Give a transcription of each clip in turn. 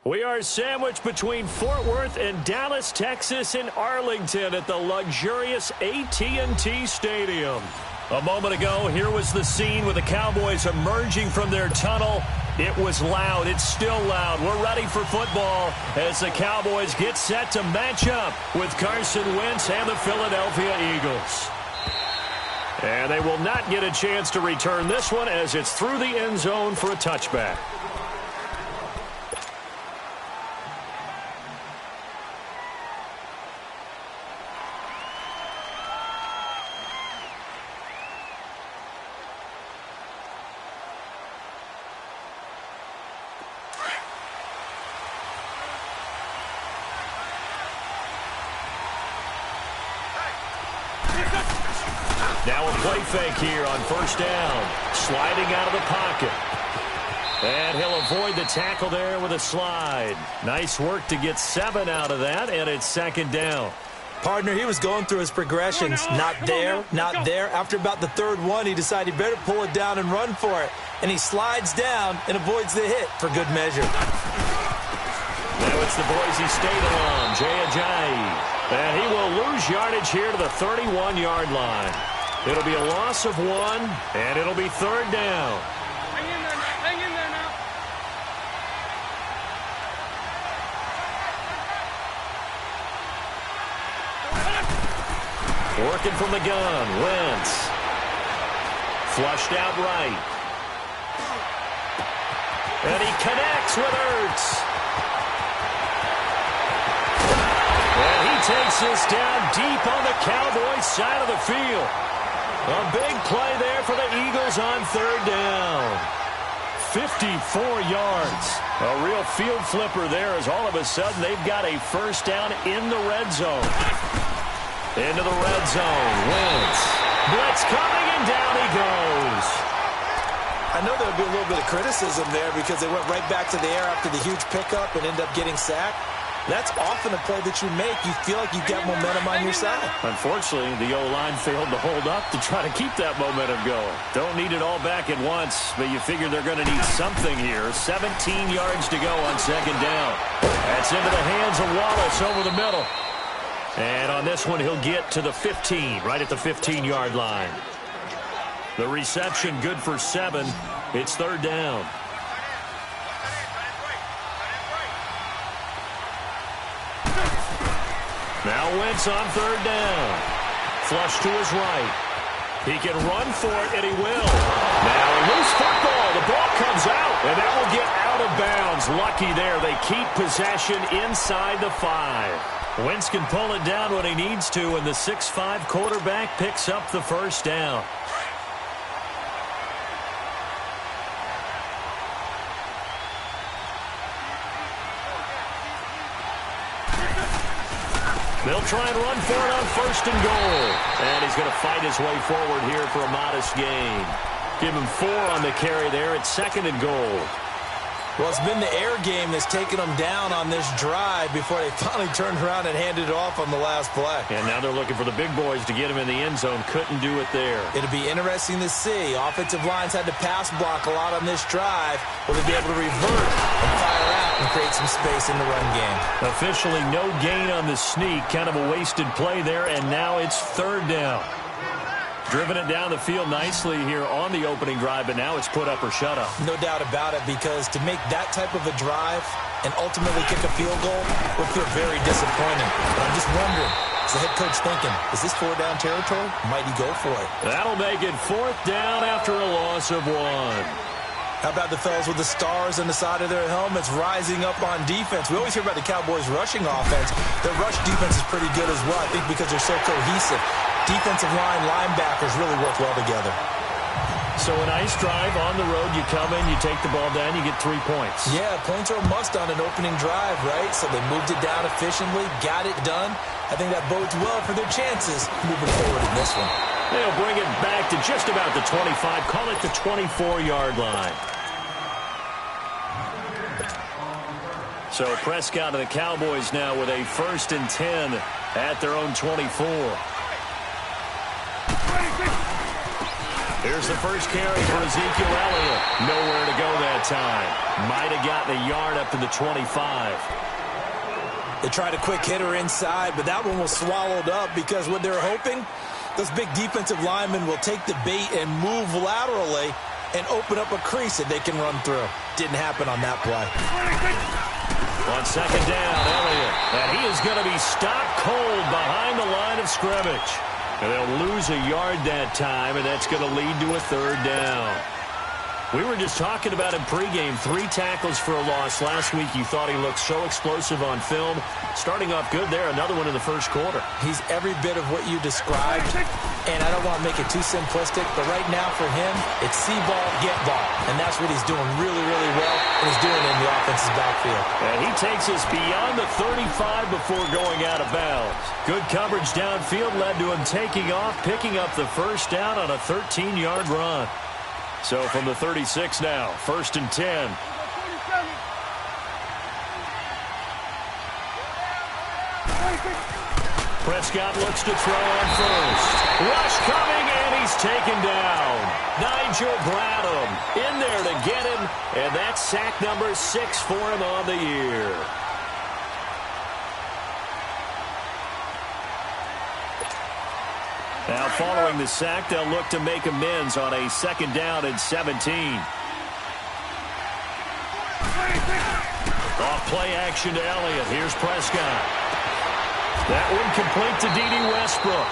We are sandwiched between Fort Worth and Dallas, Texas, and Arlington at the luxurious AT&T Stadium. A moment ago, here was the scene with the Cowboys emerging from their tunnel. It was loud. It's still loud. We're ready for football as the Cowboys get set to match up with Carson Wentz and the Philadelphia Eagles. And they will not get a chance to return this one as it's through the end zone for a touchback. Now a play fake here on first down. Sliding out of the pocket. And he'll avoid the tackle there with a slide. Nice work to get 7 out of that, and it's second down. Partner, he was going through his progressions. Not there, not there. After about the third one, he decided he better pull it down and run for it. And he slides down and avoids the hit for good measure. Now it's the Boise State alum, Jay Ajayi. And he will lose yardage here to the 31-yard line. It'll be a loss of 1, and it'll be third down. Hang in there now. Hang in there now. Working from the gun, Wentz. Flushed out right. And he connects with Ertz. And he takes this down deep on the Cowboys side of the field. A big play there for the Eagles on third down. 54 yards. A real field flipper there as all of a sudden they've got a first down in the red zone. Into the red zone. Wentz. Blitz coming, and down he goes. I know there'll be a little bit of criticism there because they went right back to the air after the huge pickup and ended up getting sacked. That's often a play that you make. You feel like you've got momentum on your side. Unfortunately, the O-line failed to hold up to try to keep that momentum going. Don't need it all back at once, but you figure they're going to need something here. 17 yards to go on second down. That's into the hands of Wallace over the middle. And on this one, he'll get to the 15, right at the 15-yard line. The reception good for 7. It's third down. Now Wentz on third down. Flush to his right. He can run for it, and he will. Now a loose football. The ball comes out, and that will get out of bounds. Lucky there. They keep possession inside the 5. Wentz can pull it down when he needs to, and the 6'5" quarterback picks up the first down. They'll try and run for it on first and goal. And he's going to fight his way forward here for a modest gain. Give him 4 on the carry there at second and goal. Well, it's been the air game that's taken them down on this drive before they finally turned around and handed it off on the last play. And now they're looking for the big boys to get him in the end zone. Couldn't do it there. It'll be interesting to see. Offensive lines had to pass block a lot on this drive. Will they be able to revert and fire out and create some space in the run game? Officially no gain on the sneak. Kind of a wasted play there, and now it's third down. Driven it down the field nicely here on the opening drive, but now it's put up or shut up. No doubt about it, because to make that type of a drive and ultimately kick a field goal would feel very disappointing. But I'm just wondering, is the head coach thinking, is this 4-down territory? Might he go for it? That'll make it fourth down after a loss of 1. How about the fellas with the stars on the side of their helmets rising up on defense? We always hear about the Cowboys' rushing offense. Their rush defense is pretty good as well, I think, because they're so cohesive. Defensive line linebackers really work well together. So a nice drive on the road. You come in, you take the ball down, you get 3 points. Yeah, points are a must on an opening drive, right? So they moved it down efficiently, got it done. I think that bodes well for their chances moving forward in this one. They'll bring it back to just about the 25. Call it the 24-yard line. So Prescott and the Cowboys now with a 1st and 10 at their own 24. Here's the first carry for Ezekiel Elliott. Nowhere to go that time. Might have gotten a yard up to the 25. They tried a quick hitter inside, but that one was swallowed up because what they're hoping, those big defensive linemen will take the bait and move laterally and open up a crease that they can run through. Didn't happen on that play. On second down, Elliott. And he is going to be stopped cold behind the line of scrimmage. And they'll lose a yard that time, and that's going to lead to a third down. We were just talking about him pregame. 3 tackles for a loss. Last week you thought he looked so explosive on film. Starting off good there. Another one in the first quarter. He's every bit of what you described. And I don't want to make it too simplistic, but right now for him, it's see ball, get ball. And that's what he's doing really, really well. And he's doing it in the offense's backfield. And he takes us beyond the 35 before going out of bounds. Good coverage downfield led to him taking off, picking up the first down on a 13-yard run. So from the 36 now, 1st and 10. Prescott looks to throw on first. Rush coming, and he's taken down. Nigel Bradham in there to get him, and that's sack number 6 for him on the year. Now, following the sack, they'll look to make amends on a 2nd down and 17. Off play action to Elliott. Here's Prescott. That one complete to D.D. Westbrook.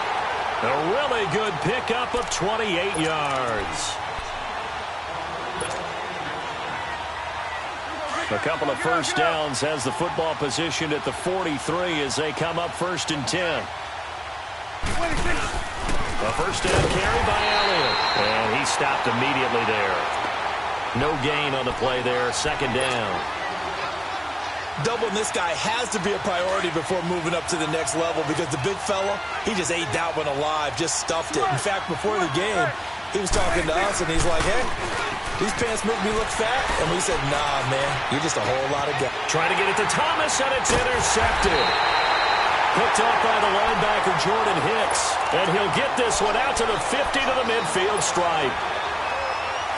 A really good pickup of 28 yards. A couple of first downs has the football position at the 43 as they come up 1st and 10. A first down carry by Elliott. And he stopped immediately there. No gain on the play there. 2nd down. Doubling this guy has to be a priority before moving up to the next level because the big fella, he just ate that one alive, just stuffed it. In fact, before the game, he was talking to us, and he's like, hey, these pants make me look fat. And we said, nah, man, you're just a whole lot of guys. Trying to get it to Thomas, and it's intercepted. Picked off by the linebacker, Jordan Hicks. And he'll get this one out to the 50 to the midfield stripe.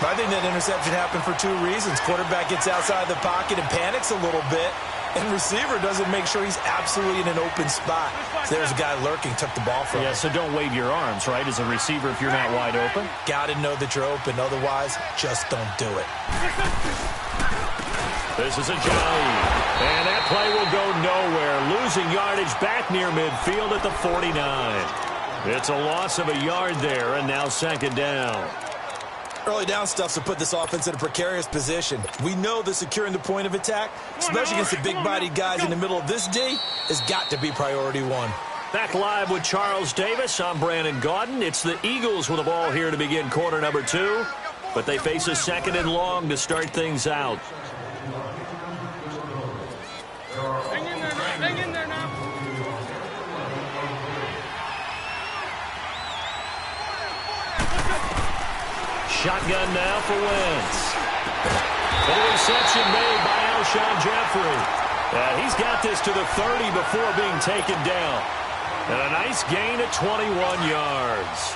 I think that interception happened for 2 reasons. Quarterback gets outside the pocket and panics a little bit. And receiver doesn't make sure he's absolutely in an open spot. So there's a guy lurking, took the ball from him. Yeah, so don't wave your arms, right, as a receiver if you're not wide open. Got to know that you're open. Otherwise, just don't do it. This is a jive. And that play will go nowhere. Losing yardage back near midfield at the 49. It's a loss of a yard there, and now 2nd down. Early down stuff's to put this offense in a precarious position. We know that securing the point of attack, especially against the big-bodied guys in the middle of this D, has got to be priority 1. Back live with Charles Davis. I'm Brandon Gaudin. It's the Eagles with the ball here to begin quarter number 2. But they face a 2nd and long to start things out. Hang in there now. Hang in there now. Shotgun now for Wentz. And the reception made by Alshon Jeffrey. He's got this to the 30 before being taken down. And a nice gain at 21 yards.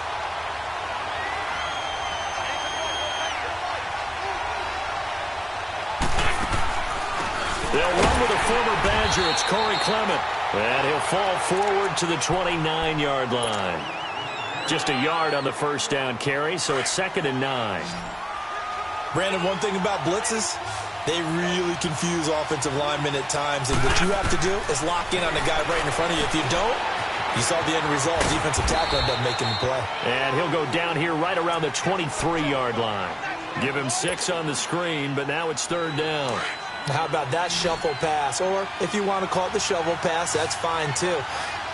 They'll run with a former Badger. It's Corey Clement. And he'll fall forward to the 29-yard line. Just a yard on the first down carry, so it's 2nd and 9. Brandon, one thing about blitzes, they really confuse offensive linemen at times. And what you have to do is lock in on the guy right in front of you. If you don't, you saw the end result. Defensive tackle ended up making the play. And he'll go down here right around the 23-yard line. Give him 6 on the screen, but now it's 3rd down. How about that shuffle pass? Or if you want to call it the shovel pass, that's fine too.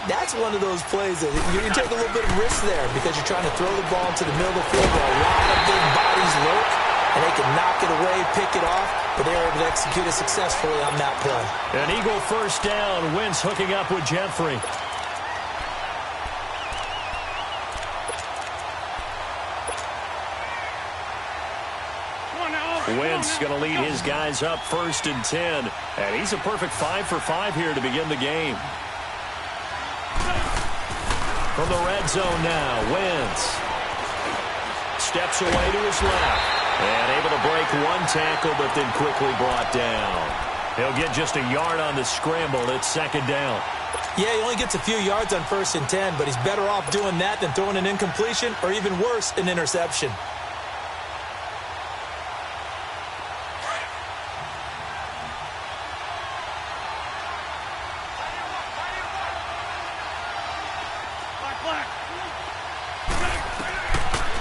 That's one of those plays that you can take a little bit of risk there because you're trying to throw the ball into the middle of the field where a lot of big bodies lurk, and they can knock it away, pick it off, but they were able to execute it successfully on that play. An Eagle first down. Wentz hooking up with Jeffrey. Wentz going to lead his guys up 1st and 10. And he's a perfect 5 for 5 here to begin the game. From the red zone now, Wentz steps away to his left. And able to break one tackle, but then quickly brought down. He'll get just a yard on the scramble. It's 2nd down. Yeah, he only gets a few yards on 1st and 10, but he's better off doing that than throwing an incompletion or even worse, an interception.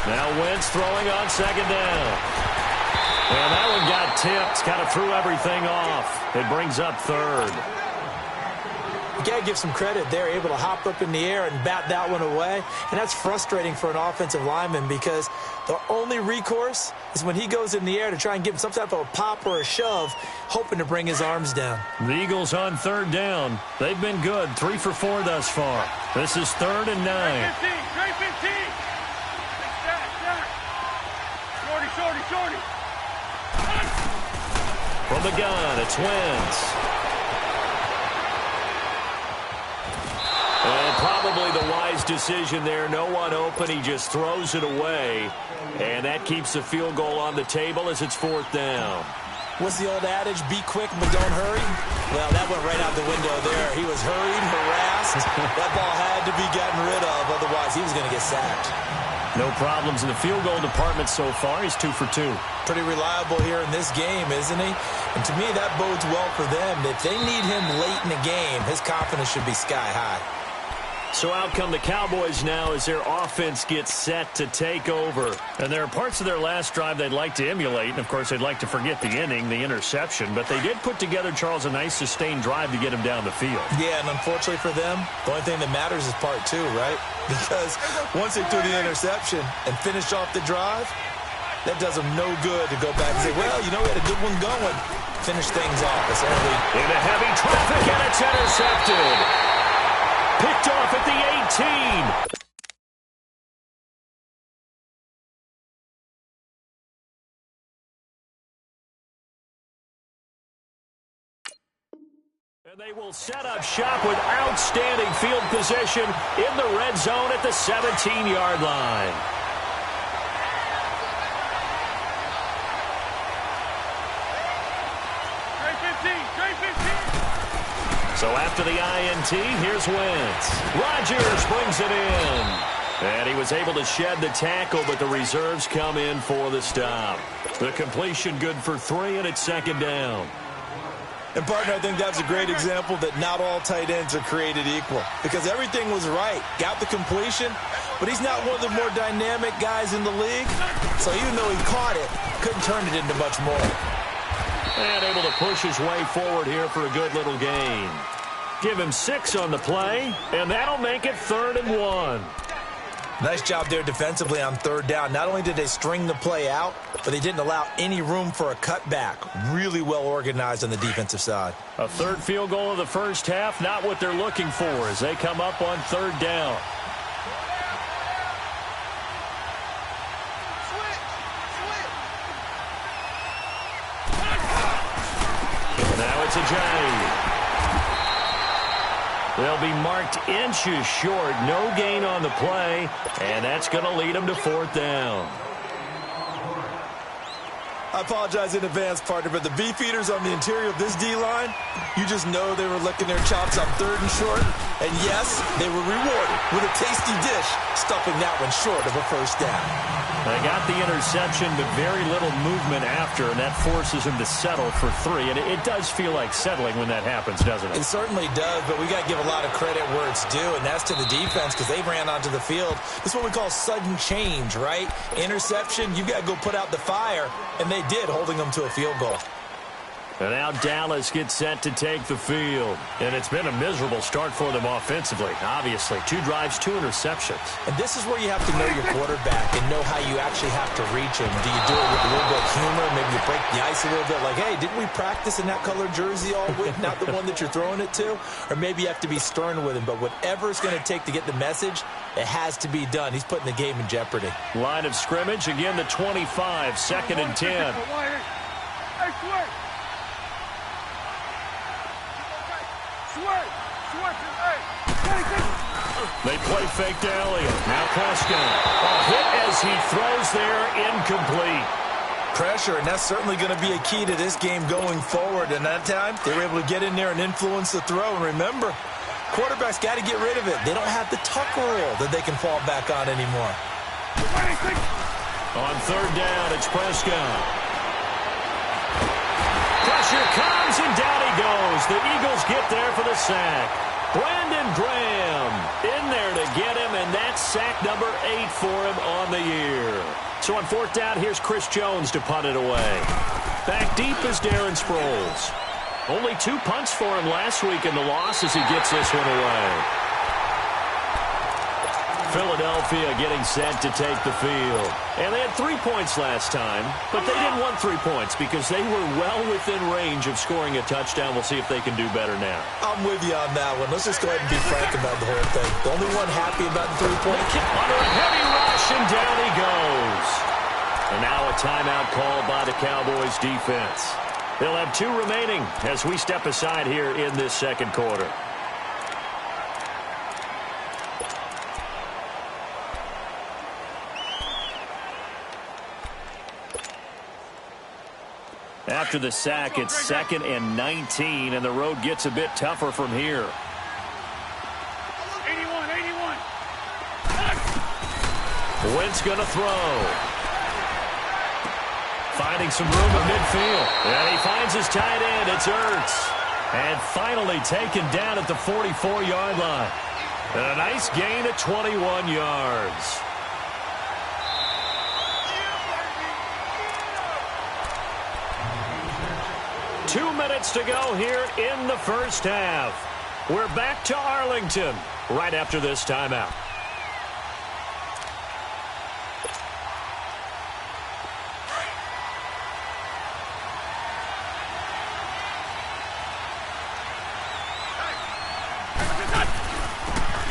Now Wentz throwing on 2nd down. And that one got tipped, kind of threw everything off. It brings up 3rd. You got to give some credit. They're able to hop up in the air and bat that one away. And that's frustrating for an offensive lineman because the only recourse is when he goes in the air to try and give him some type of a pop or a shove, hoping to bring his arms down. The Eagles on 3rd down. They've been good, 3 for 4 thus far. This is 3rd and 9. Trey 15. Shorty. From the gun, it's Wentz. And probably the wise decision there. No one open. He just throws it away. And that keeps the field goal on the table as it's 4th down. What's the old adage? Be quick, but don't hurry. Well, that went right out the window there. He was hurried, harassed. That ball had to be gotten rid of. Otherwise, he was going to get sacked. No problems in the field goal department so far. He's 2 for 2. Pretty reliable here in this game, isn't he? And to me, that bodes well for them. If they need him late in the game, his confidence should be sky high. So out come the Cowboys now as their offense gets set to take over. And there are parts of their last drive they'd like to emulate. And, of course, they'd like to forget the inning, the interception. But they did put together, Charles, a nice sustained drive to get him down the field. Yeah, and unfortunately for them, the only thing that matters is part 2, right? Because once they threw the interception and finished off the drive, that does them no good to go back and say, well, you know, we had a good one going. Finish things off. Into heavy traffic, and it's intercepted. Picked off at the 18. And they will set up shop with outstanding field position in the red zone at the 17-yard line. So after the INT, here's Wentz. Rodgers brings it in. And he was able to shed the tackle, but the reserves come in for the stop. The completion good for 3, and it's 2nd down. And, partner, I think that's a great example that not all tight ends are created equal. Because everything was right. Got the completion, but he's not one of the more dynamic guys in the league. So even though he caught it, couldn't turn it into much more. And able to push his way forward here for a good little gain. Give him 6 on the play, and that'll make it 3rd and 1. Nice job there defensively on 3rd down. Not only did they string the play out, but they didn't allow any room for a cutback. Really well organized on the defensive side. A 3rd field goal of the first half, not what they're looking for as they come up on 3rd down. It's Ajayi. They'll be marked inches short. No gain on the play, and that's going to lead them to 4th down. I apologize in advance, partner, but the beefeaters on the interior of this D-line, you just know they were licking their chops on 3rd and short. And yes, they were rewarded with a tasty dish, stuffing that one short of a 1st down. They got the interception, but very little movement after, and that forces him to settle for 3. And it does feel like settling when that happens, doesn't it? It certainly does, but we got to give a lot of credit where it's due, and that's to the defense because they ran onto the field. This is what we call sudden change, right? Interception, you got to go put out the fire, and they did, holding them to a field goal. And now Dallas gets set to take the field. And it's been a miserable start for them offensively. Obviously, 2 drives, 2 interceptions. And this is where you have to know your quarterback and know how you actually have to reach him. Do you do it with a little bit of humor? Maybe you break the ice a little bit like, hey, didn't we practice in that colored jersey all week? Not the one that you're throwing it to? Or maybe you have to be stern with him. But whatever it's going to take to get the message, it has to be done. He's putting the game in jeopardy. Line of scrimmage, again the 25, 2nd and 10. They play fake to Elliott. Now Prescott. A hit as he throws there, incomplete. Pressure, and that's certainly going to be a key to this game going forward. And that time, they were able to get in there and influence the throw. And remember, quarterbacks got to get rid of it. They don't have the tuck rule that they can fall back on anymore. On 3rd down, it's Prescott. Pressure comes, and down he goes. The Eagles get there for the sack. Brandon Graham in there to get him, and that's sack number 8 for him on the year. So on 4th down, here's Chris Jones to punt it away. Back deep is Darren Sproles. Only 2 punts for him last week in the loss as he gets this one away. Philadelphia getting set to take the field. And they had 3 points last time, but they didn't want 3 points because they were well within range of scoring a touchdown. We'll see if they can do better now. I'm with you on that one. Let's just go ahead and be frank about the whole thing. The only one happy about the 3-point kick. Under a heavy rush, and down he goes. And now a timeout called by the Cowboys defense. They'll have 2 remaining as we step aside here in this 2nd quarter. After the sack, it's 2nd and 19, and the road gets a bit tougher from here. 81. Wentz going to throw. Finding some room at midfield. And he finds his tight end. It's Ertz. And finally taken down at the 44-yard line. And a nice gain at 21 yards. Two minutes to go here in the 1st half. We're back to Arlington right after this timeout.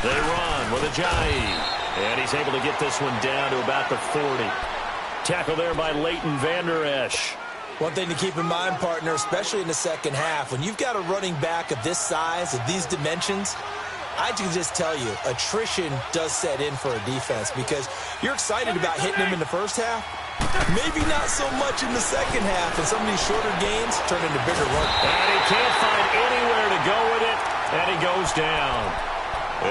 They run with Ajayi. And he's able to get this one down to about the 40. Tackle there by Leighton Vander Esch. One thing to keep in mind, partner, especially in the 2nd half, when you've got a running back of this size, of these dimensions, I can just tell you, attrition does set in for a defense because you're excited about hitting him in the 1st half. Maybe not so much in the 2nd half, and some of these shorter gains turn into bigger runs. And he can't find anywhere to go with it, and he goes down.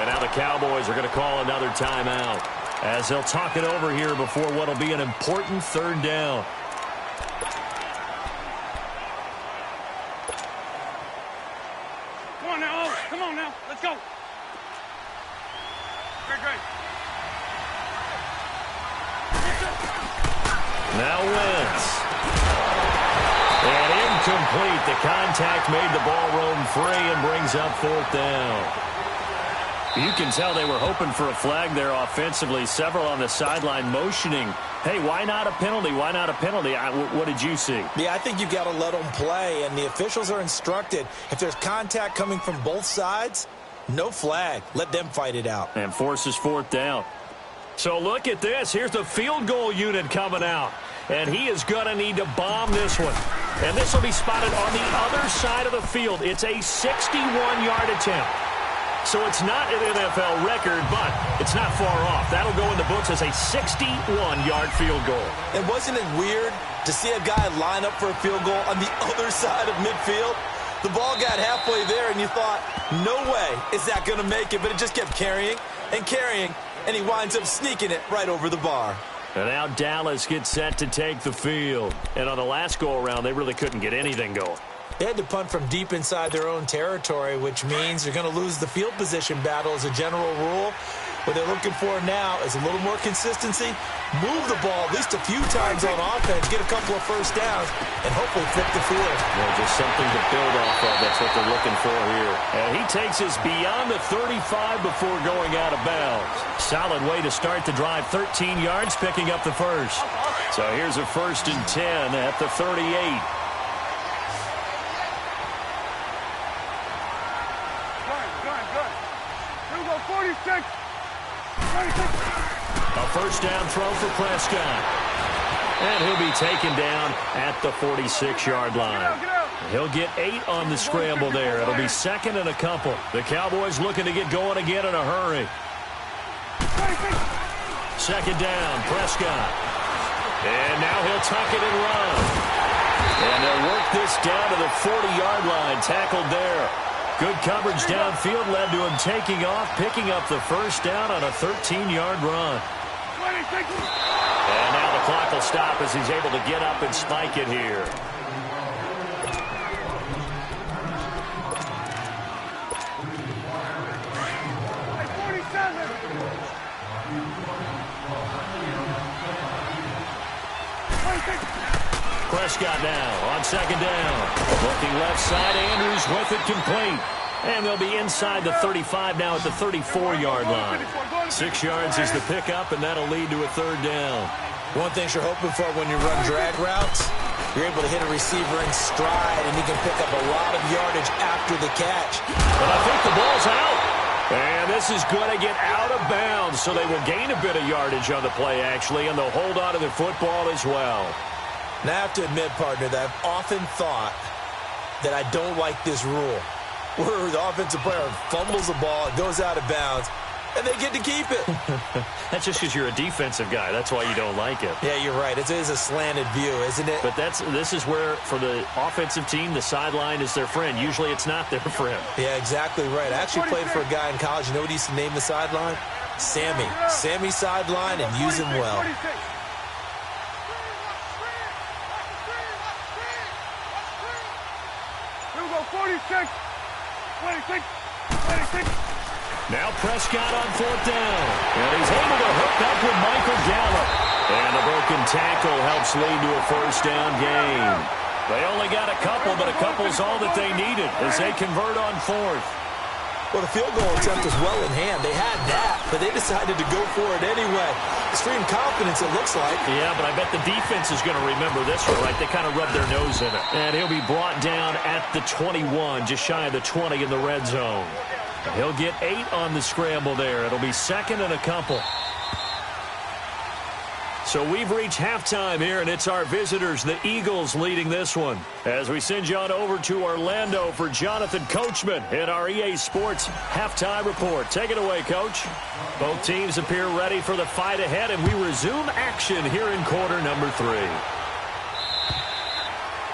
And now the Cowboys are going to call another timeout as they'll talk it over here before what will be an important 3rd down. Come on now. Let's go. Great. Now Wentz. And incomplete. The contact made the ball roam free and brings up 4th down. You can tell they were hoping for a flag there offensively. Several on the sideline motioning, hey, why not a penalty? Why not a penalty? What did you see? Yeah, I think you've got to let them play, and the officials are instructed. If there's contact coming from both sides, no flag. Let them fight it out. And forces 4th down. So look at this. Here's the field goal unit coming out. And he is going to need to bomb this one. And this will be spotted on the other side of the field. It's a 61-yard attempt. So it's not an NFL record, but it's not far off. That'll go in the books as a 61-yard field goal. And wasn't it weird to see a guy line up for a field goal on the other side of midfield? The ball got halfway there, and you thought, no way is that going to make it. But it just kept carrying and carrying, and he winds up sneaking it right over the bar. And now Dallas gets set to take the field. And on the last go-around, they really couldn't get anything going. They had to punt from deep inside their own territory, which means they're going to lose the field position battle as a general rule. What they're looking for now is a little more consistency, move the ball at least a few times on offense, get a couple of first downs, and hopefully flip the field. Yeah, just something to build off of. That's what they're looking for here. And he takes us beyond the 35 before going out of bounds. Solid way to start the drive, 13 yards, picking up the first. So here's a 1st and 10 at the 38. Good. Here we go, 46. A first down throw for Prescott. And he'll be taken down at the 46-yard line. He'll get 8 on the scramble there. It'll be 2nd and a couple. The Cowboys looking to get going again in a hurry. 2nd down, Prescott. And now he'll tuck it and run. And they'll work this down to the 40-yard line. Tackled there. Good coverage downfield led to him taking off, picking up the first down on a 13-yard run. And now the clock will stop as he's able to get up and spike it here. Prescott now on 2nd down. Looking left side, Andrews with it complete. And they'll be inside the 35 now at the 34-yard line. 6 yards is the pickup, and that'll lead to a 3rd down. One thing you're hoping for when you run drag routes, you're able to hit a receiver in stride, and he can pick up a lot of yardage after the catch. But I think the ball's out. And this is going to get out of bounds, so they will gain a bit of yardage on the play, actually, and they'll hold on to the football as well. Now, I have to admit, partner, that I've often thought that I don't like this rule, where the offensive player fumbles the ball, it goes out of bounds, and they get to keep it. That's just because you're a defensive guy. That's why you don't like it. Yeah, you're right. It is a slanted view, isn't it? But this is where, for the offensive team, the sideline is their friend. Usually it's not their friend. Yeah, exactly right. I actually played for a guy in college. You know what he used to name the sideline? Sammy. Sammy sideline, and use him well. Here we go, 46. 26. Now Prescott on 4th down. And he's able to hook up with Michael Gallup. And a broken tackle helps lead to a 1st down gain. They only got a couple, but a couple's all that they needed as they convert on 4th. Well, the field goal attempt was well in hand. They had that, but they decided to go for it anyway. Extreme confidence, it looks like. Yeah, but I bet the defense is going to remember this one, right? They kind of rubbed their nose in it. And he'll be brought down at the 21, just shy of the 20 in the red zone. He'll get 8 on the scramble there. It'll be 2nd and a couple. So we've reached halftime here, and it's our visitors, the Eagles, leading this one. As we send you on over to Orlando for Jonathan Coachman in our EA Sports Halftime Report. Take it away, Coach. Both teams appear ready for the fight ahead, and we resume action here in quarter number 3.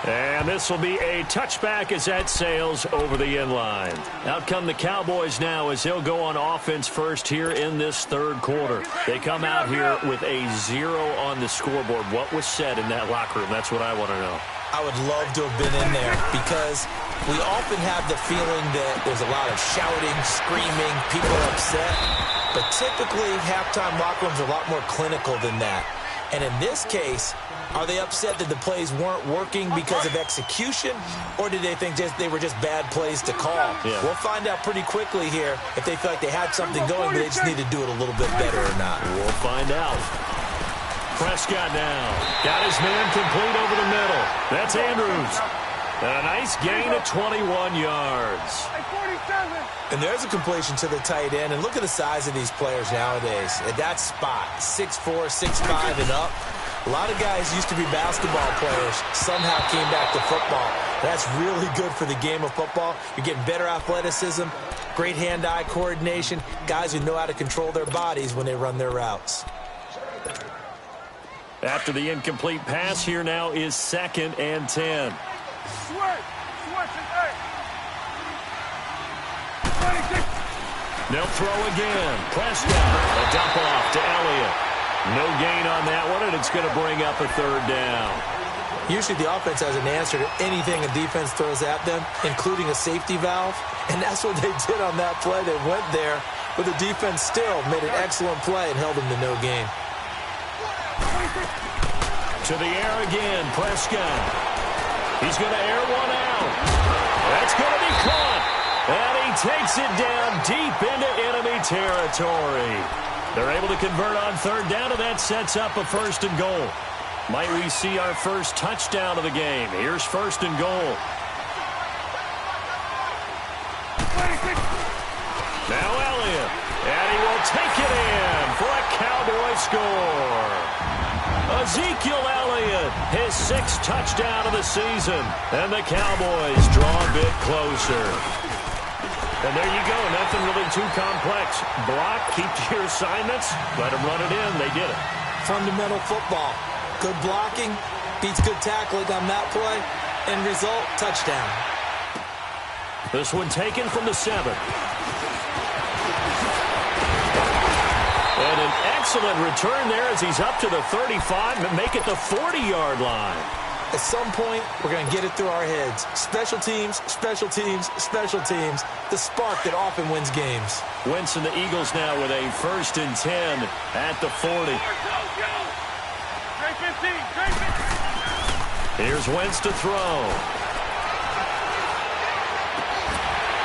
And this will be a touchback as that sails over the end line. Out come the Cowboys now as they'll go on offense first here in this 3rd quarter. They come out here with a 0 on the scoreboard. What was said in that locker room? That's what I want to know. I would love to have been in there because we often have the feeling that there's a lot of shouting, screaming, people upset. But typically, halftime locker rooms are a lot more clinical than that. And in this case, are they upset that the plays weren't working because of execution, or did they think they were just bad plays to call? Yeah. We'll find out pretty quickly here if they feel like they had something going, but they just need to do it a little bit better or not. We'll find out. Prescott now. Got his man complete over the middle. That's Andrews. A nice gain of 21 yards. And there's a completion to the tight end. And look at the size of these players nowadays. At that spot, 6'4", 6'5", and up. A lot of guys used to be basketball players, somehow came back to football. That's really good for the game of football. You're getting better athleticism, great hand-eye coordination, guys who know how to control their bodies when they run their routes. After the incomplete pass, here now is 2nd and 10. They'll throw again. Prescott, a dump off to Elliott. No gain on that one, and it's going to bring up a 3rd down. Usually the offense has an answer to anything a defense throws at them, including a safety valve, and that's what they did on that play. They went there, but the defense still made an excellent play and held them to no gain. To the air again, Prescott. He's going to air one out. That's going to be caught. And he takes it down deep into enemy territory. They're able to convert on 3rd down, and that sets up a 1st and goal. Might we see our first touchdown of the game? Here's 1st and goal. Now Elliott. And he will take it in for a Cowboy score. Ezekiel Elliott, his 6th touchdown of the season. And the Cowboys draw a bit closer. And there you go, nothing really too complex. Block, keep to your assignments, let them run it in. They did it. Fundamental football. Good blocking, beats good tackling on that play. End result, touchdown. This one taken from the 7. And an excellent return there as he's up to the 35 and make it the 40-yard line. At some point, we're going to get it through our heads. Special teams, special teams, special teams. The spark that often wins games. Wentz and the Eagles now with a 1st and 10 at the 40. Here's Wentz to throw.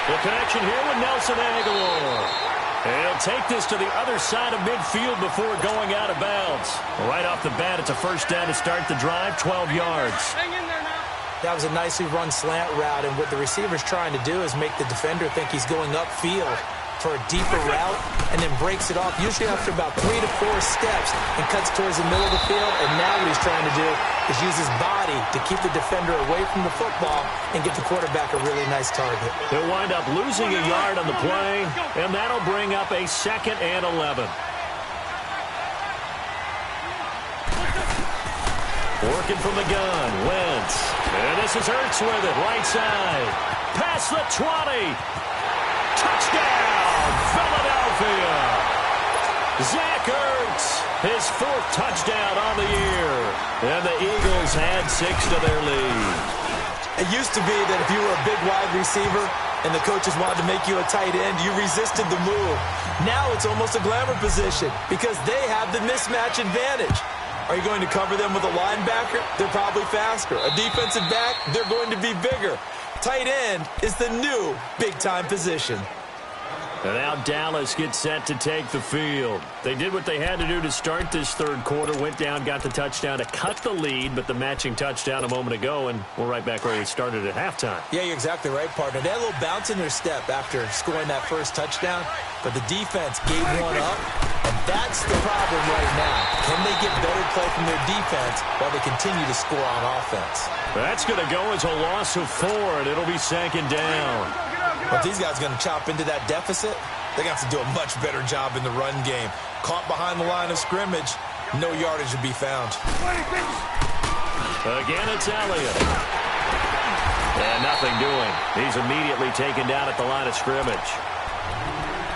The connection here with Nelson Aguilar. He'll take this to the other side of midfield before going out of bounds. Right off the bat, it's a 1st down to start the drive, 12 yards. Hang in there now. That was a nicely run slant route, and what the receiver's trying to do is make the defender think he's going upfield for a deeper route, and then breaks it off, usually after about 3 to 4 steps, and cuts towards the middle of the field. And now what he's trying to do is use his body to keep the defender away from the football and get the quarterback a really nice target. He'll wind up losing a yard on the play, and that'll bring up a 2nd and 11. Working from the gun, Wentz. And this is Ertz with it, right side. Past the 20. Touchdown, Philadelphia. Zach Ertz, his 4th touchdown on the year. And the Eagles had 6 to their lead. It used to be that if you were a big wide receiver and the coaches wanted to make you a tight end, you resisted the move. Now it's almost a glamour position because they have the mismatch advantage. Are you going to cover them with a linebacker? They're probably faster. A defensive back? They're going to be bigger. Tight end is the new big-time position. And now Dallas gets set to take the field. They did what they had to do to start this 3rd quarter. Went down, got the touchdown to cut the lead, but the matching touchdown a moment ago, and we're right back where we started at halftime. Yeah, you're exactly right, partner. They had a little bounce in their step after scoring that 1st touchdown, but the defense gave one up, and that's the problem right now. Can they get better play from their defense while they continue to score on offense? That's going to go as a loss of 4, and it'll be 2nd down. But these guys are going to chop into that deficit. They're going to have to do a much better job in the run game. Caught behind the line of scrimmage, no yardage to be found. Again, it's Elliott. And nothing doing. He's immediately taken down at the line of scrimmage.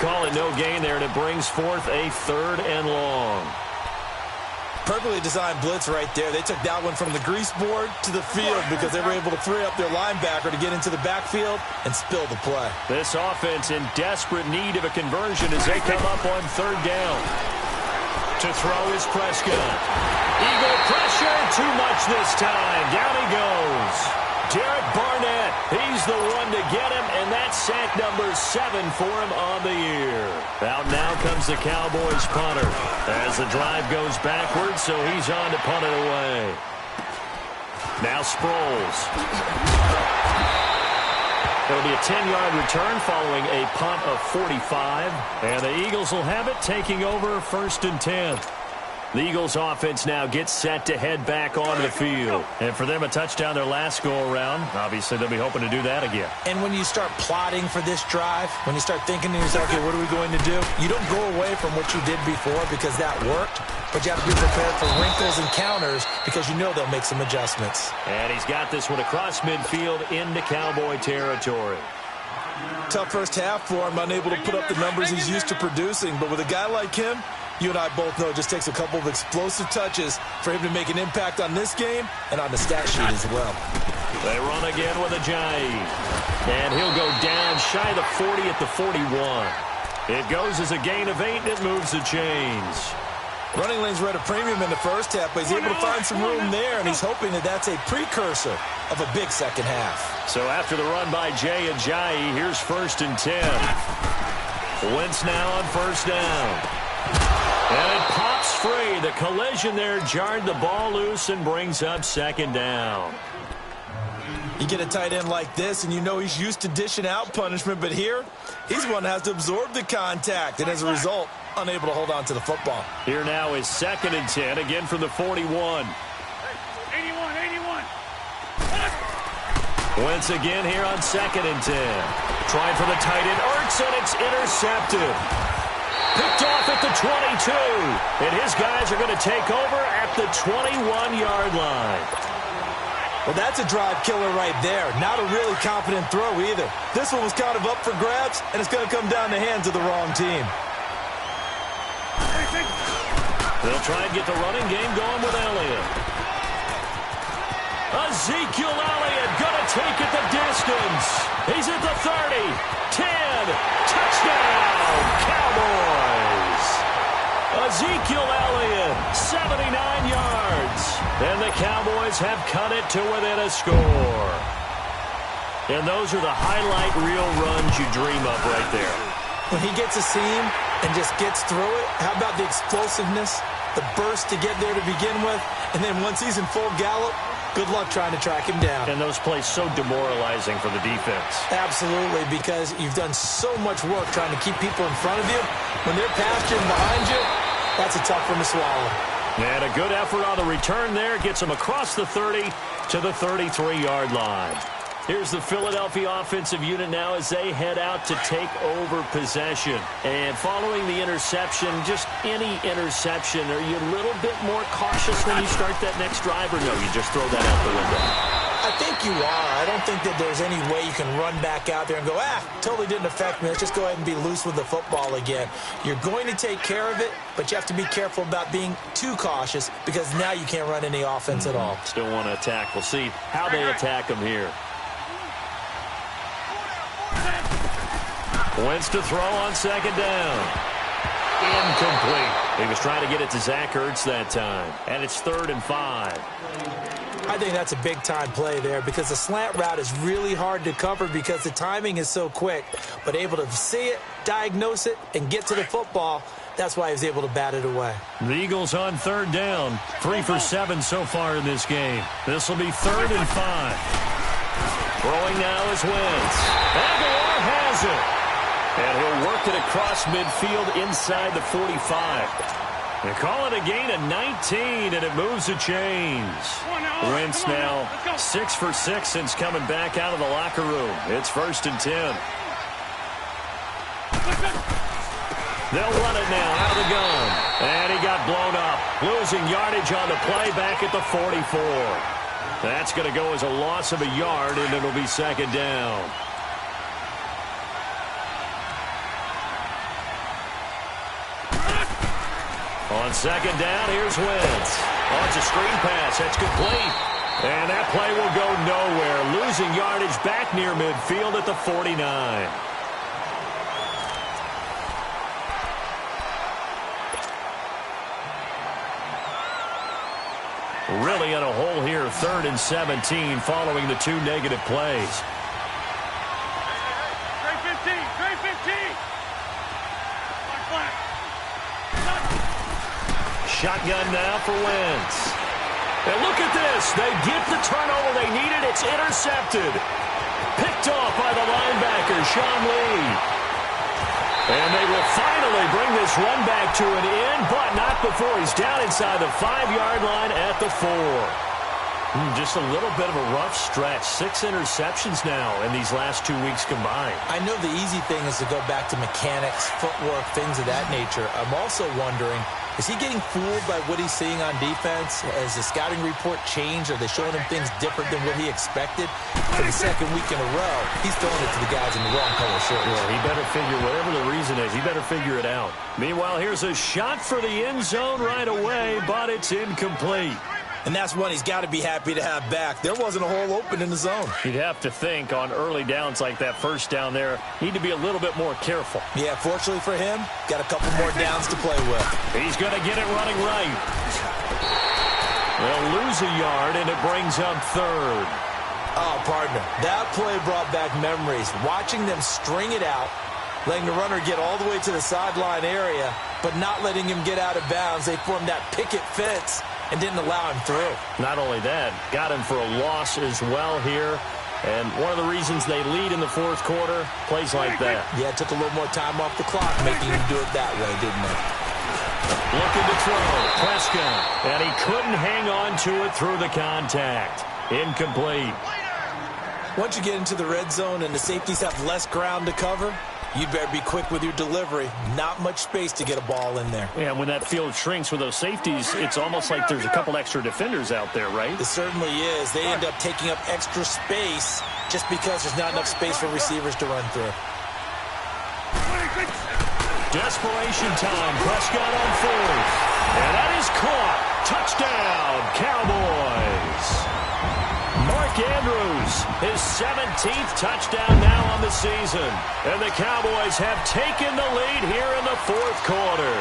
Call it no gain there, and it brings forth a 3rd and long. Perfectly designed blitz right there. They took that one from the grease board to the field because they were able to free up their linebacker to get into the backfield and spill the play. This offense in desperate need of a conversion as they come up on 3rd down. To throw is Prescott. Eagle pressure, too much this time. Down he goes. Derek Barnett, he's the one to get him, and that's sack number 7 for him on the year. Out now comes the Cowboys punter as the drive goes backwards, so he's on to punt it away. Now Sproles. It'll be a 10-yard return following a punt of 45, and the Eagles will have it taking over 1st and 10. The Eagles offense now gets set to head back onto the field. And for them, a touchdown their last go-around. Obviously, they'll be hoping to do that again. And when you start plotting for this drive, when you start thinking to yourself, okay, what are we going to do? You don't go away from what you did before because that worked, but you have to be prepared for wrinkles and counters because you know they'll make some adjustments. And he's got this one across midfield into Cowboy territory. Tough first half for him, unable to put up the numbers he's used to producing, but with a guy like him, you and I both know it just takes a couple of explosive touches for him to make an impact on this game and on the stat sheet as well. They run again with Ajayi. And he'll go down shy of the 40 at the 41. It goes as a gain of 8, and it moves the chains. Running lanes were at a premium in the first half, but he's able to find some room there, and he's hoping that that's a precursor of a big second half. So after the run by Jay Ajayi, here's 1st and 10. Wentz now on first down. And it pops free. The collision there jarred the ball loose and brings up 2nd down. You get a tight end like this, and you know he's used to dishing out punishment, but here, he's one that has to absorb the contact, and as a result, unable to hold on to the football. Here now is 2nd and 10, again from the 41. 81. Wentz again here on 2nd and 10. Trying for the tight end, Ertz, and it's intercepted. Picked off at the 22. And his guys are going to take over at the 21-yard line. Well, that's a drive killer right there. Not a really confident throw either. This one was kind of up for grabs, and it's going to come down the hands of the wrong team. They'll try and get the running game going with Elliott. Ezekiel Elliott going to take it the distance. He's at the 30, 10, touchdown, Cowboys. Ezekiel Elliott, 79 yards. And the Cowboys have cut it to within a score. And those are the highlight reel runs you dream of right there. When he gets a seam and just gets through it, how about the explosiveness, the burst to get there to begin with, and then once he's in full gallop, good luck trying to track him down. And those plays so demoralizing for the defense. Absolutely, because you've done so much work trying to keep people in front of you. When they're past you and behind you, that's a tough one to swallow. And a good effort on the return there gets him across the 30 to the 33-yard line. Here's the Philadelphia offensive unit now as they head out to take over possession. And following the interception, just any interception, are you a little bit more cautious when you start that next drive, or no, you just throw that out the window? I think you are. I don't think that there's any way you can run back out there and go, totally didn't affect me. Let's just go ahead and be loose with the football again. You're going to take care of it, but you have to be careful about being too cautious because now you can't run any offense at all. Still want to attack. We'll see how they attack them here. Wentz to throw on 2nd down. Incomplete. He was trying to get it to Zach Ertz that time. And it's 3rd and 5. I think that's a big-time play there because the slant route is really hard to cover because the timing is so quick. But able to see it, diagnose it, and get to the football, that's why he was able to bat it away. The Eagles on 3rd down. 3 for 7 so far in this game. This will be 3rd and 5. Throwing now is Wentz. Aguilar has it. And he'll work it across midfield inside the 45. They call it a gain of 19, and it moves the chains. Wentz now 6 for 6 since coming back out of the locker room. It's 1st and 10. They'll run it now out of the gun. And he got blown up. Losing yardage on the play back at the 44. That's going to go as a loss of a yard, and it'll be 2nd down. On 2nd down, here's Wentz. Oh, it's a screen pass. That's complete. And that play will go nowhere. Losing yardage back near midfield at the 49. Really in a hole here, 3rd and 17 following the 2 negative plays. Trey 15. Shotgun now for Wentz. And look at this. They get the turnover they needed. It's intercepted. Picked off by the linebacker, Sean Lee. And they will finally bring this run back to an end, but not before he's down inside the 5-yard line at the 4. Just a little bit of a rough stretch. 6 interceptions now in these last 2 weeks combined. I know the easy thing is to go back to mechanics, footwork, things of that nature. I'm also wondering, is he getting fooled by what he's seeing on defense? Has the scouting report changed? Are they showing him things different than what he expected? For the second week in a row, he's throwing it to the guys in the wrong color shirts. Well, he better figure, whatever the reason is, he better figure it out. Meanwhile, here's a shot for the end zone right away, but it's incomplete. And that's one he's got to be happy to have back. There wasn't a hole open in the zone. You'd have to think on early downs like that first down there, need to be a little bit more careful. Yeah, fortunately for him, got a couple more downs to play with. He's going to get it running right. They'll lose a yard, and it brings up 3rd. Oh, partner, that play brought back memories. Watching them string it out, letting the runner get all the way to the sideline area, but not letting him get out of bounds. They formed that picket fence and didn't allow him through. Not only that, got him for a loss as well here. And one of the reasons they lead in the 4th quarter, plays like that. Yeah, it took a little more time off the clock, making him do it that way, didn't it? Looking to throw, Prescott. And he couldn't hang on to it through the contact. Incomplete. Once you get into the red zone and the safeties have less ground to cover, you better be quick with your delivery. Not much space to get a ball in there. Yeah, when that field shrinks with those safeties, it's almost like there's a couple extra defenders out there, right? It certainly is. They end up taking up extra space just because there's not enough space for receivers to run through. Desperation time. Prescott on 4th. And that is caught. Touchdown, Cowboys. Mark Andrews, his 17th touchdown now on the season. And the Cowboys have taken the lead here in the 4th quarter.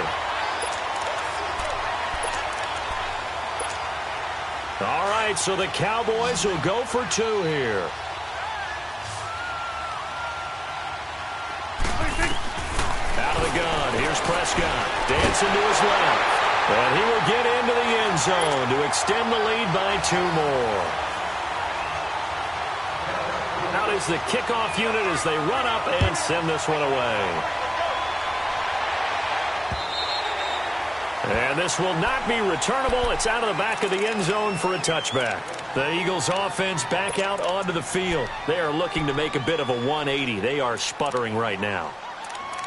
All right, so the Cowboys will go for 2 here. Out of the gun, here's Prescott. Dancing to his left. And he will get into the end zone to extend the lead by 2 more. Out is the kickoff unit as they run up and send this one away. And this will not be returnable. It's out of the back of the end zone for a touchback. The Eagles offense back out onto the field. They are looking to make a bit of a 180. They are sputtering right now.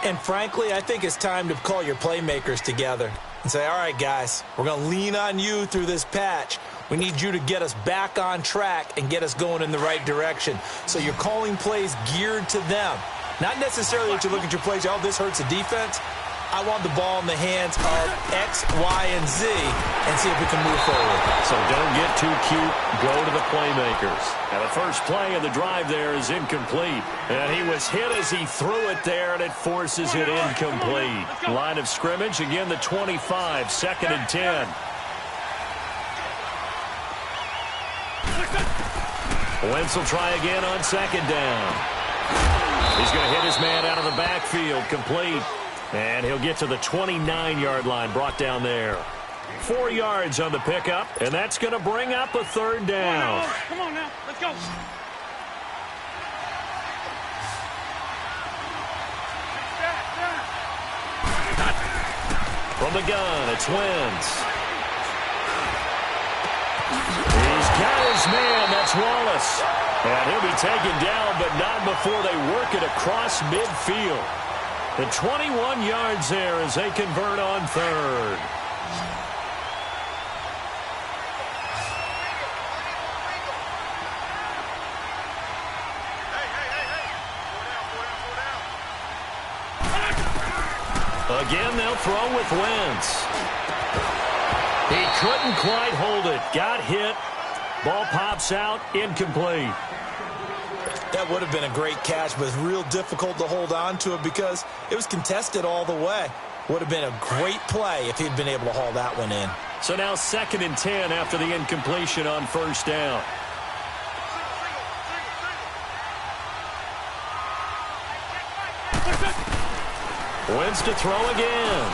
And frankly, I think it's time to call your playmakers together and say, all right, guys, we're going to lean on you through this patch. We need you to get us back on track and get us going in the right direction. So you're calling plays geared to them. Not necessarily that you look at your plays, oh, this hurts the defense. I want the ball in the hands of X, Y, and Z and see if we can move forward. So don't get too cute. Go to the playmakers. And the first play of the drive there is incomplete. And he was hit as he threw it there, and it forces it incomplete. Line of scrimmage, again, the 25, 2nd and 10. Wentz will try again on 2nd down. He's going to hit his man out of the backfield, complete. And he'll get to the 29-yard line, brought down there. 4 yards on the pickup, and that's going to bring up a 3rd down. Come on now, let's go. From the gun, it's Wentz. He's got his man, that's Wallace. And he'll be taken down, but not before they work it across midfield. The 21 yards there as they convert on 3rd. Again, they'll throw with Wentz. He couldn't quite hold it. Got hit. Ball pops out. Incomplete. That would have been a great catch, but it's real difficult to hold on to it because it was contested all the way. Would have been a great play if he'd been able to haul that one in. So now 2nd and 10 after the incompletion on 1st down. Wentz to throw again.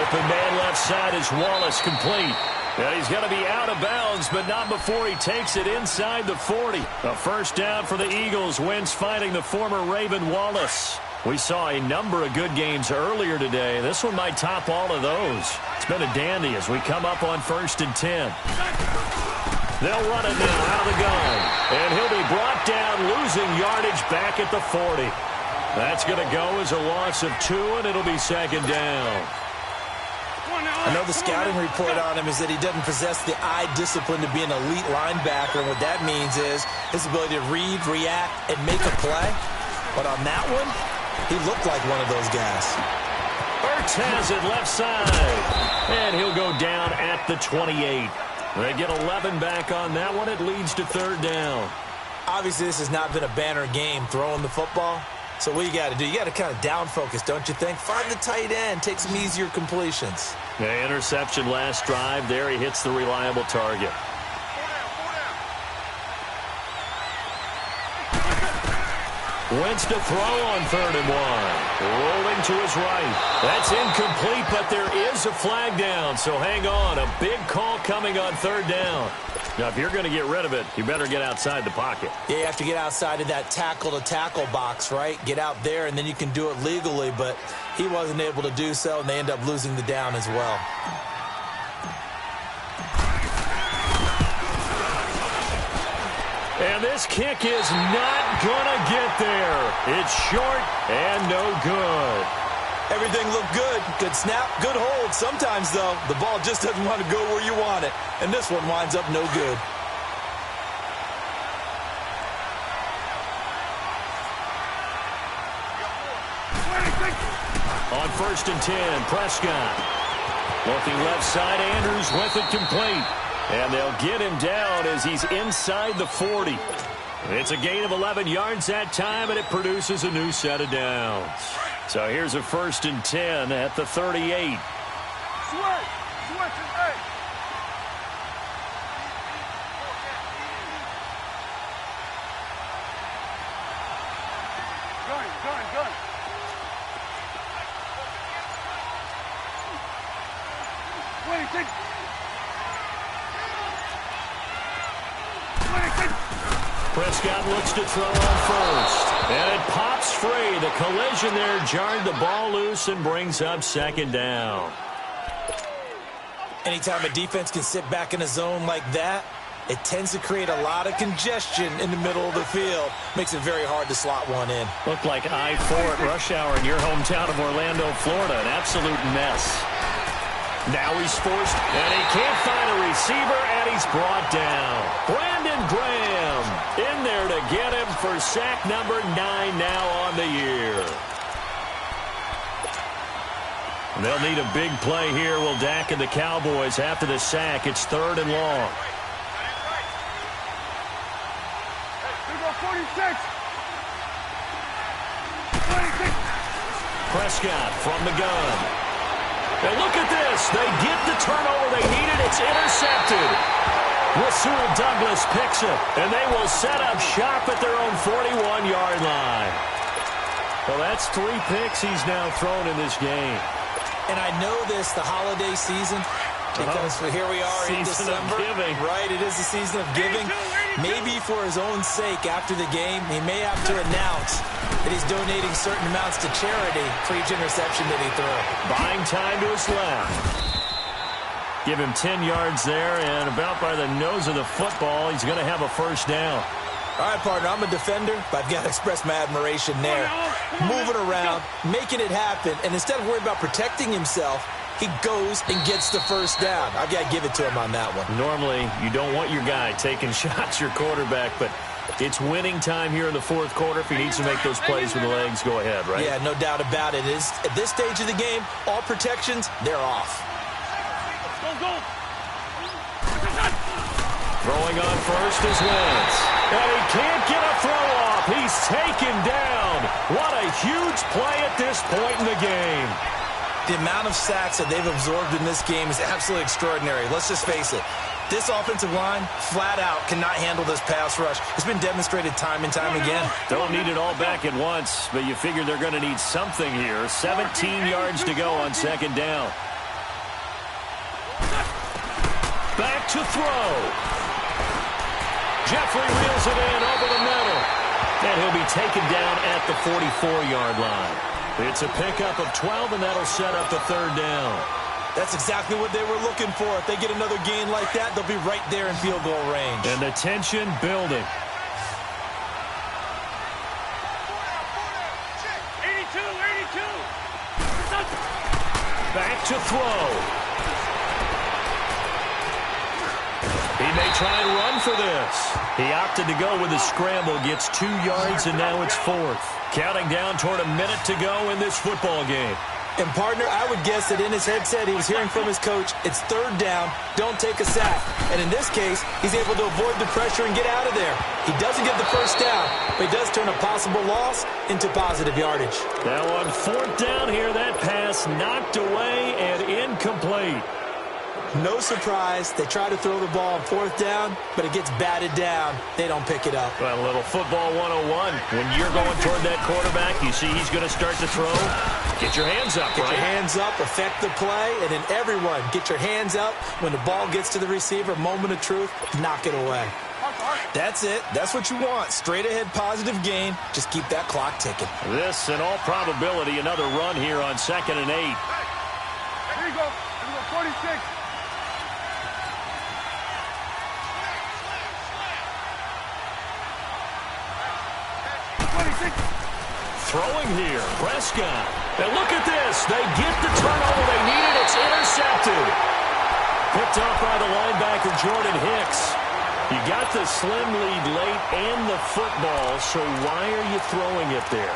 Open man left side is Wallace, complete. And he's going to be out of bounds, but not before he takes it inside the 40. A 1st down for the Eagles. Wentz finding the former Raven Wallace. We saw a number of good games earlier today. This one might top all of those. It's been a dandy as we come up on 1st and 10. They'll run it now out of the gun. And he'll be brought down, losing yardage back at the 40. That's going to go as a loss of 2, and it'll be 2nd down. I know the scouting report on him is that he doesn't possess the eye discipline to be an elite linebacker. And what that means is his ability to read, react, and make a play. But on that one, he looked like one of those guys. Ertz has it left side. And he'll go down at the 28. They get 11 back on that one. It leads to 3rd down. Obviously, this has not been a banner game throwing the football. So what you got to do, you got to kind of down focus, don't you think? Find the tight end, take some easier completions. The interception last drive. There he hits the reliable target. Wentz to throw on 3rd and 1. Rolling to his right. That's incomplete, but there is a flag down, so hang on. A big call coming on 3rd down. Now, if you're going to get rid of it, you better get outside the pocket. Yeah, you have to get outside of that tackle-to-tackle box, right? Get out there, and then you can do it legally, but he wasn't able to do so, and they end up losing the down as well. And this kick is not going to get there. It's short and no good. Everything looked good. Good snap, good hold. Sometimes, though, the ball just doesn't want to go where you want it. And this one winds up no good. On 1st and 10, Prescott. Looking left side, Andrews with it complete. And they'll get him down as he's inside the 40. It's a gain of 11 yards that time, and it produces a new set of downs. So here's a 1st and 10 at the 38. Gun. Prescott looks to throw on 1st. And it pops free. The collision there jarred the ball loose and brings up 2nd down. Anytime a defense can sit back in a zone like that, it tends to create a lot of congestion in the middle of the field. Makes it very hard to slot one in. Looked like I-4 at rush hour in your hometown of Orlando, Florida. An absolute mess. Now he's forced, and he can't find a receiver, and he's brought down. Brandon Graham in there to get him for sack number 9 now on the year. They'll need a big play here. Will Dak and the Cowboys after the sack. It's 3rd and long. 46. Prescott from the gun. And look at this. They get the turnover they needed. It's intercepted. Rasul Douglas picks it, and they will set up shop at their own 41-yard line. Well, that's 3 picks he's now thrown in this game. And I know this, the holiday season, because here we are in December. Right, it is the season of giving. Maybe for his own sake after the game, he may have to announce that he's donating certain amounts to charity for each interception that he threw. Buying time to his left. Give him 10 yards there, and about by the nose of the football, he's going to have a 1st down. All right, partner, I'm a defender, but I've got to express my admiration there. Moving around, making it happen, and instead of worrying about protecting himself, he goes and gets the 1st down. I've got to give it to him on that one. Normally, you don't want your guy taking shots, your quarterback, but it's winning time here in the 4th quarter. If he needs to make those plays with the legs, go ahead, right? Yeah, no doubt about it. At this stage of the game, all protections, they're off. Go. Throwing on 1st is Wentz. And he can't get a throw off. He's taken down. What a huge play at this point in the game. The amount of sacks that they've absorbed in this game is absolutely extraordinary. Let's just face it. This offensive line, flat out, cannot handle this pass rush. It's been demonstrated time and time again. Don't need it all back at once, but you figure they're going to need something here. 17 yards to go on 2nd down. Back to throw. Jeffrey reels it in over the middle. And he'll be taken down at the 44-yard line. It's a pickup of 12, and that'll set up the third down. That's exactly what they were looking for. If they get another gain like that, they'll be right there in field goal range. And the tension building. 82, 82. Back to throw. He may try and run for this. He opted to go with a scramble, gets 2 yards, and now it's 4th. Counting down toward a minute to go in this football game. And, partner, I would guess that in his headset he was hearing from his coach, it's third down, don't take a sack. And in this case, he's able to avoid the pressure and get out of there. He doesn't get the first down, but he does turn a possible loss into positive yardage. Now on 4th down here, that pass knocked away and incomplete. No surprise, they try to throw the ball on 4th down, but it gets batted down. They don't pick it up. Well, a little football 101. When you're going toward that quarterback, you see he's going to start to throw. Get your hands up, Get your hands up, affect the play, and then everyone get your hands up. When the ball gets to the receiver, moment of truth, knock it away. That's it. That's what you want. Straight ahead positive gain. Just keep that clock ticking. This, in all probability, another run here on 2nd and 8. Here you go. Here you go, 46. Throwing here, Prescott. And look at this. They get the turnover they needed. It's intercepted. Picked up by the linebacker, Jordan Hicks. You got the slim lead late and the football, so why are you throwing it there?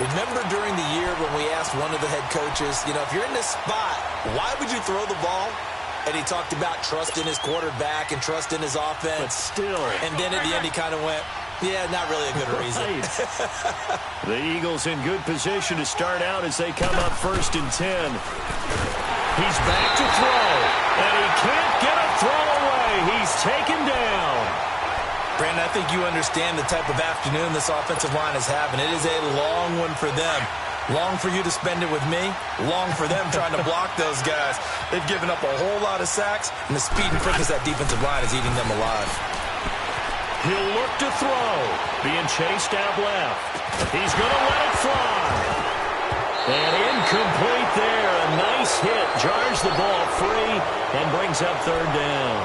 Remember during the year when we asked one of the head coaches, you know, if you're in this spot, why would you throw the ball? And he talked about trust in his quarterback and trust in his offense. But still. And then at the end he kind of went, yeah, not really a good reason. Right. The Eagles in good position to start out as they come up 1st and 10. He's back to throw. And he can't get a throw away. He's taken down. Brandon, I think you understand the type of afternoon this offensive line is having. It is a long one for them. Long for you to spend it with me. Long for them trying to block those guys. They've given up a whole lot of sacks, and the speed and quickness of that defensive line is eating them alive. He'll look to throw. Being chased out left. He's going to let it fly. And incomplete there. A nice hit. Jars the ball free and brings up 3rd down.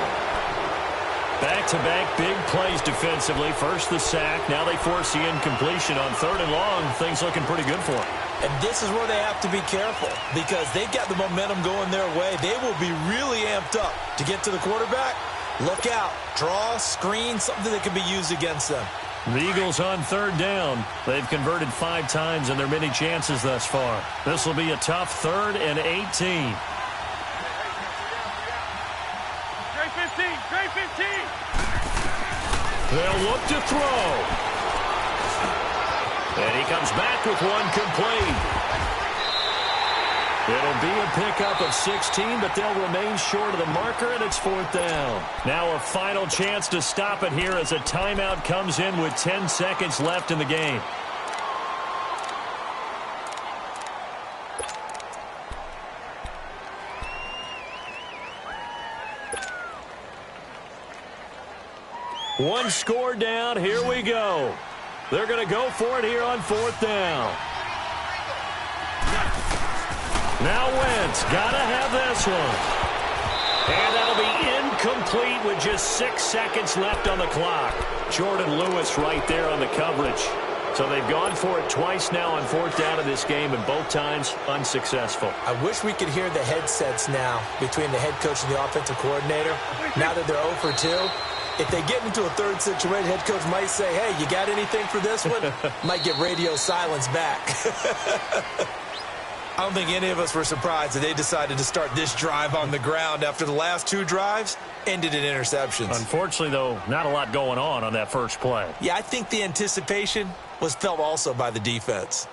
Back-to-back big plays defensively. First the sack. Now they force the incompletion on 3rd and long. Things looking pretty good for them. And this is where they have to be careful because they've got the momentum going their way. They will be really amped up to get to the quarterback. Look out. Draw, screen, something that can be used against them. The Eagles on 3rd down. They've converted 5 times in their many chances thus far. This will be a tough 3rd and 18. Trey 15, Trey 15. They'll look to throw. And he comes back with one complete. It'll be a pickup of 16, but they'll remain short of the marker, and it's 4th down. Now a final chance to stop it here as a timeout comes in with 10 seconds left in the game. One score down. Here we go. They're going to go for it here on 4th down. Now Wentz, gotta have this one. And that'll be incomplete with just 6 seconds left on the clock. Jordan Lewis right there on the coverage. So they've gone for it twice now on 4th down in this game, and both times unsuccessful. I wish we could hear the headsets now between the head coach and the offensive coordinator. Now that they're 0 for 2, if they get into a 3rd situation, head coach might say, hey, you got anything for this one? Might get radio silence back. I don't think any of us were surprised that they decided to start this drive on the ground after the last 2 drives ended in interceptions. Unfortunately, though, not a lot going on that first play. Yeah, I think the anticipation was felt also by the defense.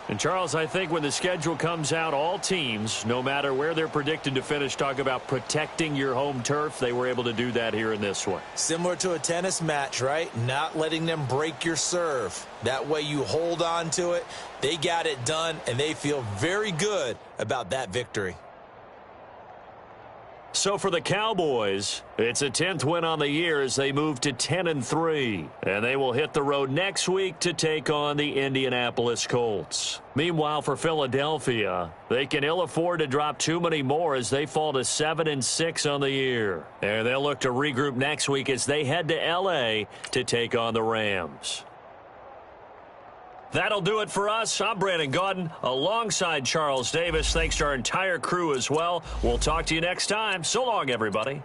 And, Charles, I think when the schedule comes out, all teams, no matter where they're predicted to finish, talk about protecting your home turf. They were able to do that here in this one. Similar to a tennis match, right? Not letting them break your serve. That way you hold on to it. They got it done, and they feel very good about that victory. So for the Cowboys, it's a 10th win on the year as they move to 10-3. And they will hit the road next week to take on the Indianapolis Colts. Meanwhile, for Philadelphia, they can ill afford to drop too many more as they fall to 7-6 on the year. And they'll look to regroup next week as they head to L.A. to take on the Rams. That'll do it for us. I'm Brandon Gaudin alongside Charles Davis. Thanks to our entire crew as well. We'll talk to you next time. So long, everybody.